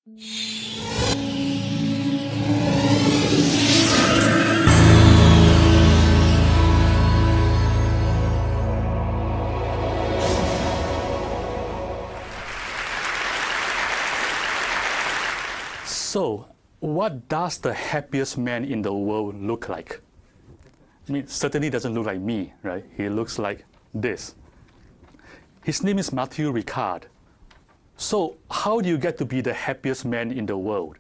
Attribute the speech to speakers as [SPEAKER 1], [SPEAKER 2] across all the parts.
[SPEAKER 1] So, what does the happiest man in the world look like? I mean, certainly doesn't look like me, right? He looks like this. His name is Matthew Ricard. So, how do you get to be the happiest man in the world?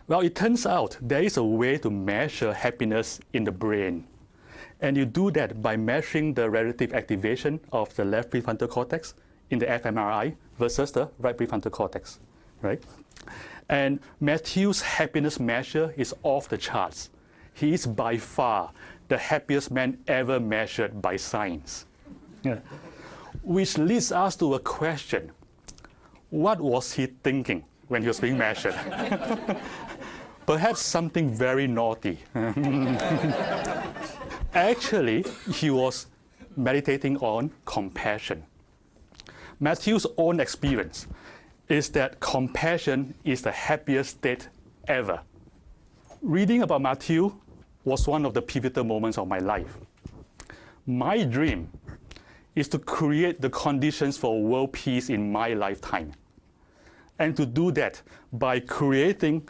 [SPEAKER 1] Well, it turns out there is a way to measure happiness in the brain. And you do that by measuring the relative activation of the left prefrontal cortex in the fMRI versus the right prefrontal cortex, right? And Matthew's happiness measure is off the charts. He is by far the happiest man ever measured by science. Yeah. Which leads us to a question. What was he thinking when he was being measured? Perhaps something very naughty. Actually, he was meditating on compassion. Matthew's own experience is that compassion is the happiest state ever. Reading about Matthew was one of the pivotal moments of my life. My dream is to create the conditions for world peace in my lifetime. And to do that by creating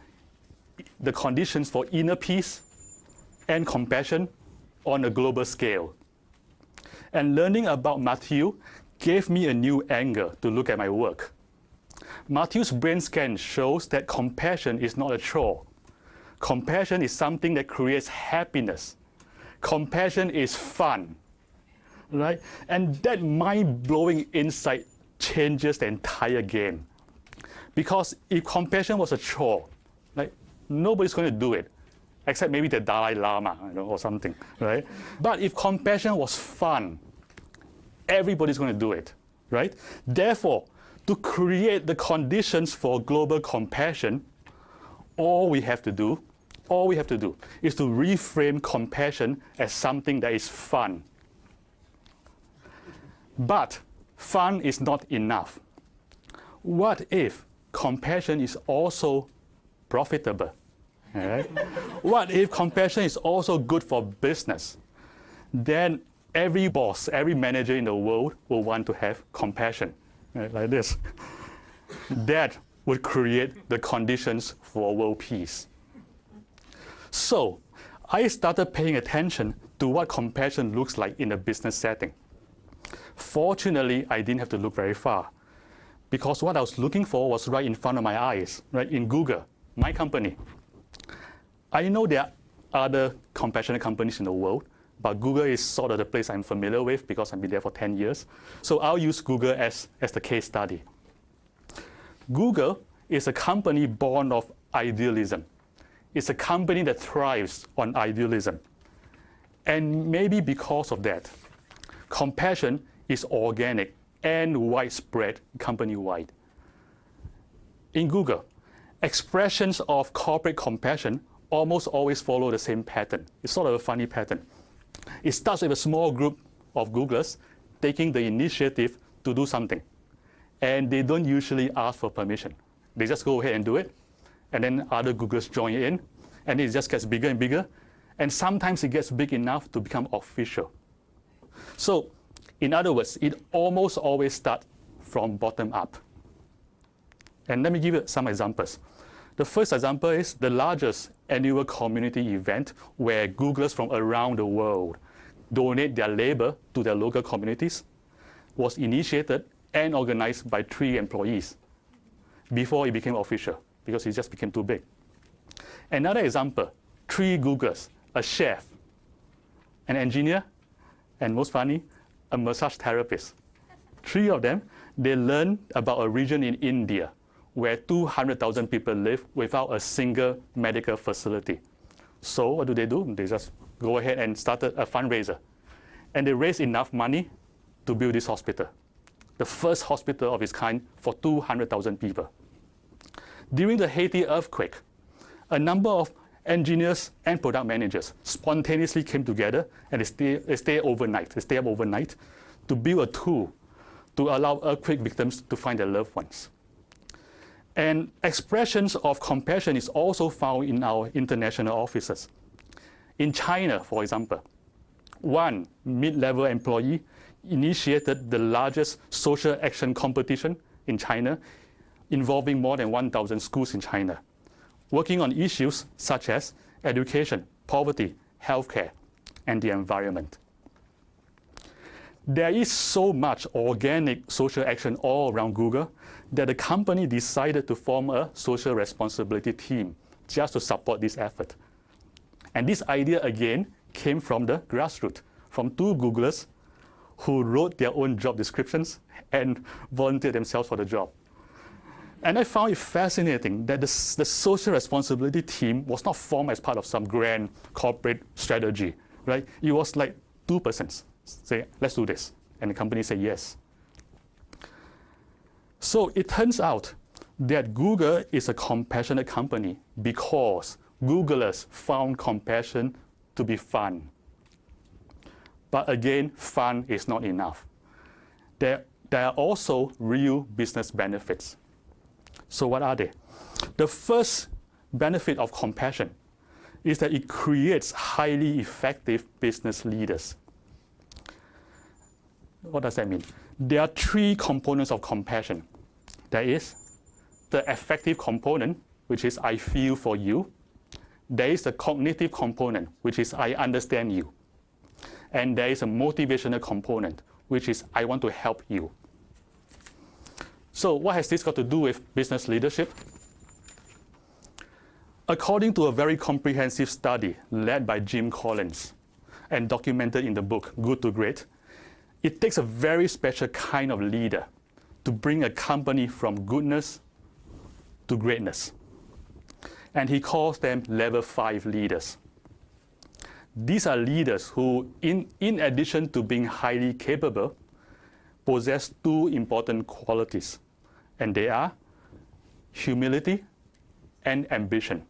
[SPEAKER 1] the conditions for inner peace and compassion on a global scale. And learning about Matthew gave me a new angle to look at my work. Matthew's brain scan shows that compassion is not a chore. Compassion is something that creates happiness. Compassion is fun, right? And that mind-blowing insight changes the entire game. Because if compassion was a chore, like, nobody's going to do it, except maybe the Dalai Lama, or something, right? But if compassion was fun, everybody's going to do it, right? Therefore, to create the conditions for global compassion, all we have to do is to reframe compassion as something that is fun. But fun is not enough. What if compassion is also profitable? Right? What if compassion is also good for business? Then every boss, every manager in the world will want to have compassion. Right, like this. That would create the conditions for world peace. So, I started paying attention to what compassion looks like in a business setting. Fortunately, I didn't have to look very far, because what I was looking for was right in front of my eyes, right in Google, my company. I know there are other compassionate companies in the world, but Google is sort of the place I'm familiar with because I've been there for 10 years. So I'll use Google as the case study. Google is a company born of idealism. It's a company that thrives on idealism. And maybe because of that, compassion is organic and widespread company-wide. In Google, expressions of corporate compassion almost always follow the same pattern. It's sort of a funny pattern. It starts with a small group of Googlers taking the initiative to do something. And they don't usually ask for permission. They just go ahead and do it. And then other Googlers join in. And it just gets bigger and bigger. And sometimes it gets big enough to become official. So, in other words, it almost always starts from bottom up. And let me give you some examples. The first example is the largest annual community event where Googlers from around the world donate their labor to their local communities was initiated and organized by 3 employees before it became official, because it just became too big. Another example, 3 Googlers, a chef, an engineer, and most funny, a massage therapist. 3 of them, they learned about a region in India where 200,000 people live without a single medical facility. So what do? They just go ahead and started a fundraiser. And they raised enough money to build this hospital, the first hospital of its kind for 200,000 people. During the Haiti earthquake, a number of engineers and product managers spontaneously came together and they stay up overnight to build a tool to allow earthquake victims to find their loved ones. And expressions of compassion is also found in our international offices. In China, for example, one mid-level employee initiated the largest social action competition in China, involving more than 1,000 schools in China, working on issues such as education, poverty, healthcare, and the environment. There is so much organic social action all around Google that the company decided to form a social responsibility team just to support this effort. And this idea, again, came from the grassroots, from two Googlers who wrote their own job descriptions and volunteered themselves for the job. And I found it fascinating that the social responsibility team was not formed as part of some grand corporate strategy, right? It was like two persons say, let's do this. And the company said yes. So it turns out that Google is a compassionate company because Googlers found compassion to be fun. But again, fun is not enough. There are also real business benefits. So what are they? The first benefit of compassion is that it creates highly effective business leaders. What does that mean? There are three components of compassion. There is the affective component, which is I feel for you. There is the cognitive component, which is I understand you. And there is a motivational component, which is I want to help you. So what has this got to do with business leadership? According to a very comprehensive study led by Jim Collins and documented in the book Good to Great, it takes a very special kind of leader to bring a company from goodness to greatness. And he calls them level 5 leaders. These are leaders who, in addition to being highly capable, possess two important qualities, and they are humility and ambition.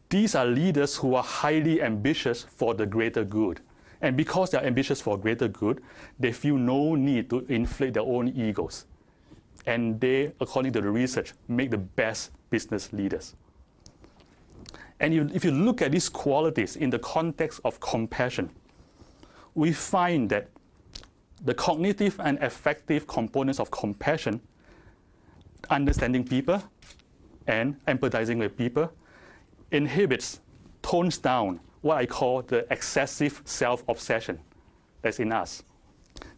[SPEAKER 1] These are leaders who are highly ambitious for the greater good. And because they're ambitious for greater good, they feel no need to inflate their own egos. And they, according to the research, make the best business leaders. And if you look at these qualities in the context of compassion, we find that the cognitive and affective components of compassion, understanding people and empathizing with people, inhibits, tones down what I call the excessive self-obsession that's in us,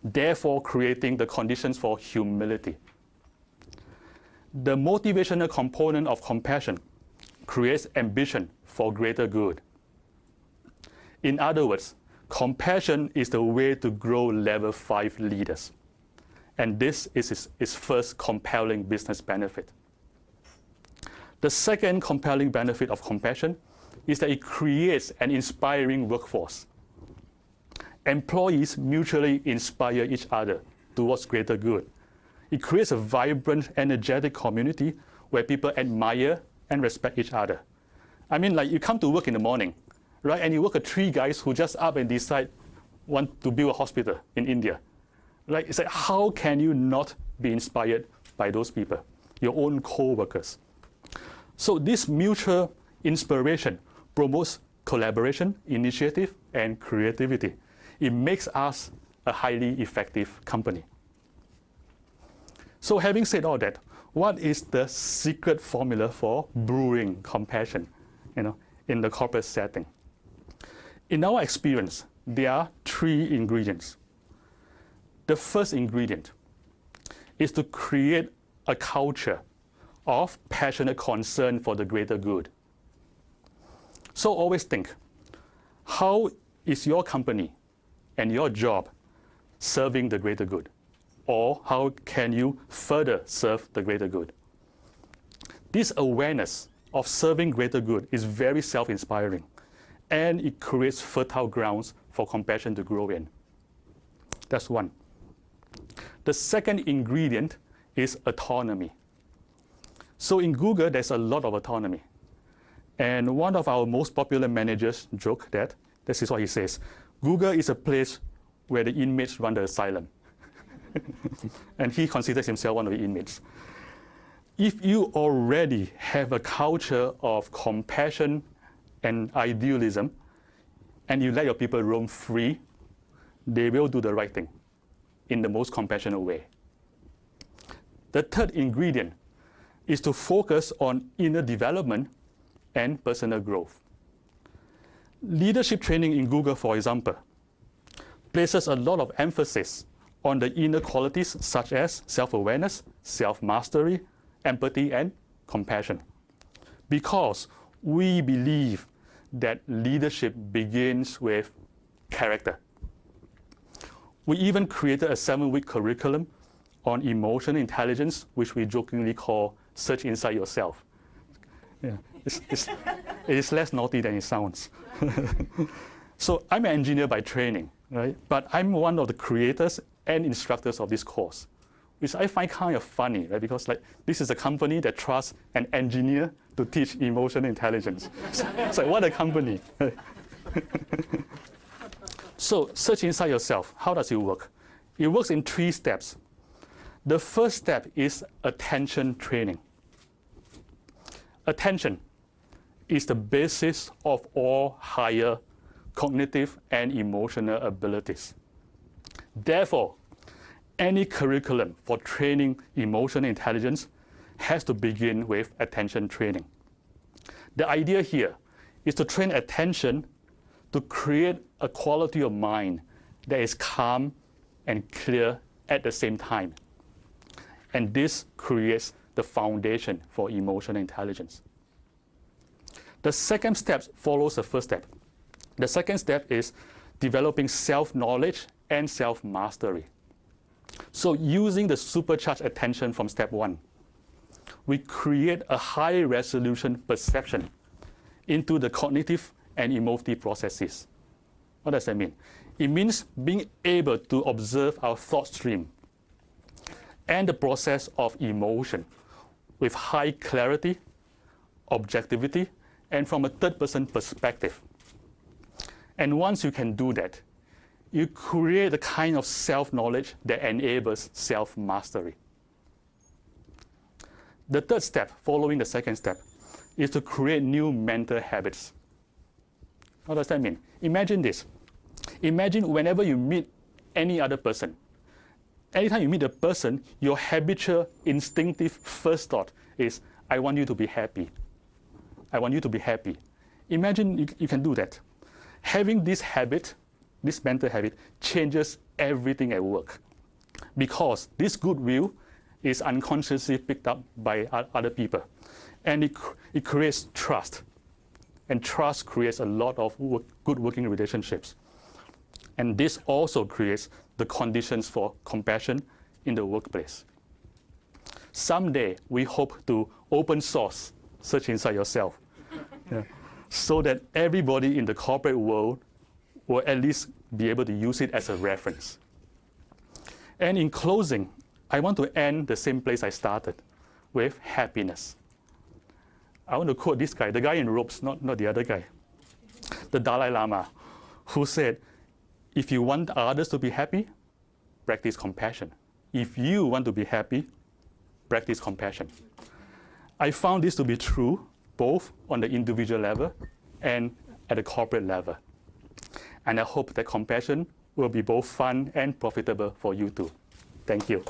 [SPEAKER 1] therefore creating the conditions for humility. The motivational component of compassion creates ambition for greater good. In other words, compassion is the way to grow level 5 leaders. And this is its first compelling business benefit. The second compelling benefit of compassion is that it creates an inspiring workforce. Employees mutually inspire each other towards greater good. It creates a vibrant, energetic community where people admire and respect each other. I mean, like you come to work in the morning, right? And you work with 3 guys who just up and decide want to build a hospital in India. Right? It's like, how can you not be inspired by those people, your own co-workers? So this mutual inspiration promotes collaboration, initiative, and creativity. It makes us a highly effective company. So having said all that, what is the secret formula for brewing compassion, in the corporate setting? In our experience, there are 3 ingredients. The first ingredient is to create a culture of passionate concern for the greater good. So always think, how is your company and your job serving the greater good? Or how can you further serve the greater good? This awareness of serving greater good is very self-inspiring, and it creates fertile grounds for compassion to grow in. That's one. The second ingredient is autonomy. So in Google, there's a lot of autonomy. And one of our most popular managers joked that, this is what he says, Google is a place where the inmates run the asylum. And he considers himself one of the inmates. if you already have a culture of compassion and idealism, and you let your people roam free, they will do the right thing in the most compassionate way. The third ingredient is to focus on inner development and personal growth. Leadership training in Google, for example, places a lot of emphasis on the inner qualities such as self-awareness, self-mastery, empathy, and compassion. Because we believe that leadership begins with character. We even created a 7-week curriculum on emotional intelligence, which we jokingly call Search Inside Yourself. Yeah, it is less naughty than it sounds. So I'm an engineer by training, right? But I'm one of the creators and instructors of this course, which I find kind of funny, right? Because this is a company that trusts an engineer to teach emotional intelligence. So what a company. So search inside yourself. How does it work? It works in 3 steps. The first step is attention training. Attention is the basis of all higher cognitive and emotional abilities. Therefore, any curriculum for training emotional intelligence has to begin with attention training. The idea here is to train attention to create a quality of mind that is calm and clear at the same time. And this creates the foundation for emotional intelligence. The second step follows the first step. The second step is developing self-knowledge and self-mastery. So using the supercharged attention from step 1, we create a high-resolution perception into the cognitive and emotive processes. What does that mean? It means being able to observe our thought stream and the process of emotion with high clarity, objectivity, and from a third-person perspective. And once you can do that, you create the kind of self-knowledge that enables self-mastery. The third step, following the second step, is to create new mental habits. What does that mean? Imagine this. Imagine whenever you meet any other person, anytime you meet a person, your habitual, instinctive first thought is, I want you to be happy. I want you to be happy. Imagine you can do that. Having this habit, this mental habit, changes everything at work. Because this goodwill is unconsciously picked up by other people. And it creates trust. And trust creates a lot of good working relationships. And this also creates the conditions for compassion in the workplace. Someday, we hope to open source Search Inside Yourself, so that everybody in the corporate world will at least be able to use it as a reference. And in closing, I want to end the same place I started, with happiness. I want to quote this guy, the guy in robes, not the other guy, the Dalai Lama, who said, if you want others to be happy, practice compassion. If you want to be happy, practice compassion. I found this to be true both on the individual level and at the corporate level. And I hope that compassion will be both fun and profitable for you too. Thank you.